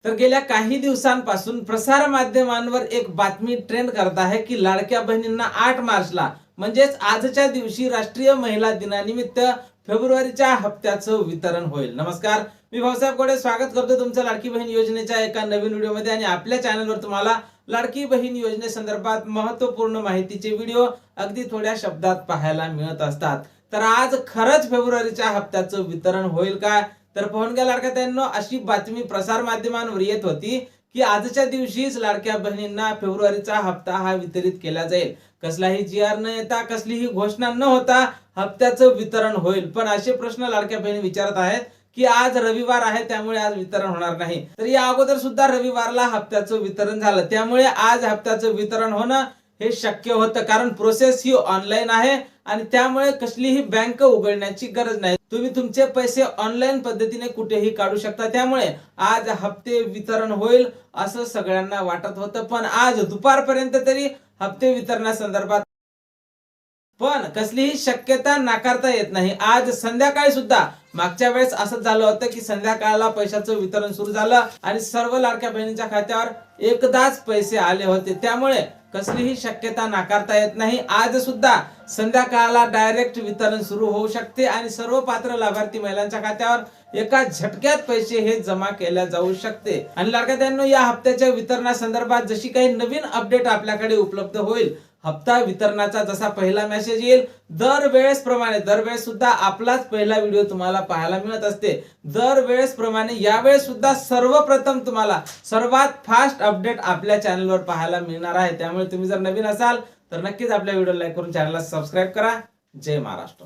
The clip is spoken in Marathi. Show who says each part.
Speaker 1: तर गेल्या काही दिवसांपासून प्रसार माध्यमांवर एक बातमी ट्रेंड करत आहे की लाडक्या बहिणींना 8 मार्चला म्हणजेच आजच्या दिवशी राष्ट्रीय महिला दिनानिमित्त फेब्रुवारीच्या हप्त्याचं वितरण होईल. नमस्कार, मी भाऊसाहेब गोडे स्वागत करतो तुमचं लाडकी बहीण योजनेच्या एका नवीन व्हिडिओमध्ये. आणि आपल्या चॅनलवर तुम्हाला लाडकी बहीण योजनेसंदर्भात महत्त्वपूर्ण माहितीचे व्हिडिओ अगदी थोड्या शब्दात पाहायला मिळत असतात. तर आज खरंच फेब्रुवारीच्या हप्त्याचं वितरण होईल का? तर पाहून घ्या लाडक्यात्यांनो, अशी बातमी प्रसार माध्यमांवर येत होती की आजच्या दिवशीच लाडक्या बहिणींना फेब्रुवारीचा हप्ता हा वितरित केला जाईल. कसलाही जी.आर न येता, कसलीही घोषणा न होता हप्त्याचं वितरण होईल. पण असे प्रश्न लाडक्या बहिणी विचारत आहेत की आज रविवार आहे त्यामुळे आज वितरण होणार नाही. तर या अगोदर सुद्धा रविवारला हप्त्याचं वितरण झालं, त्यामुळे आज हप्त्याचं वितरण होणं हे शक्य होतं. कारण प्रोसेस ही ऑनलाईन आहे आणि त्यामुळे कसलीही बँक उघडण्याची गरज नाही. तुम्ही तुमचे पैसे ऑनलाईन पद्धतीने कुठेही काढू शकता. त्यामुळे आज हप्ते वितरण होईल असं सगळ्यांना वाटत होतं. पण आज दुपारपर्यंत तरी हप्ते वितरणासंदर्भात पण कसलीही शक्यता नाकारता येत नाही. आज संध्याकाळी सुद्धा मागच्या वेळेस असं झालं होतं की संध्याकाळला पैशाचं वितरण सुरू झालं आणि सर्व लाडक्या बहिणींच्या खात्यावर एकदाच पैसे आले होते. त्यामुळे कसलीही शक्यता नाकारता येत नाही. आज सुद्धा संध्याकाळला डायरेक्ट वितरण सुरू होऊ शकते आणि सर्व पात्र लाभार्थी महिलांच्या खात्यावर एका झटक्यात पैसे हे जमा केल्या जाऊ शकते. आणि लाडक्यात्यांनो, या हप्त्याच्या वितरणासंदर्भात जशी काही नवीन अपडेट आपल्याकडे उपलब्ध होईल, हप्ता वितरणाचा जसा पहिला मेसेज येईल, दरवेळेस सुद्धा आपलाच पहिला व्हिडिओ तुम्हाला पाहायला मिळत असते. दरवेळेस प्रमाणे यावेळेस सुद्धा सर्वप्रथम तुम्हाला सर्वात फास्ट अपडेट आपल्या चॅनलवर पाहायला मिळणार आहे. त्यामुळे तुम्ही जर नवीन असाल तर नक्कीच आपल्या व्हिडिओ लाईक करून चॅनलला सबस्क्राईब करा. जय महाराष्ट्र.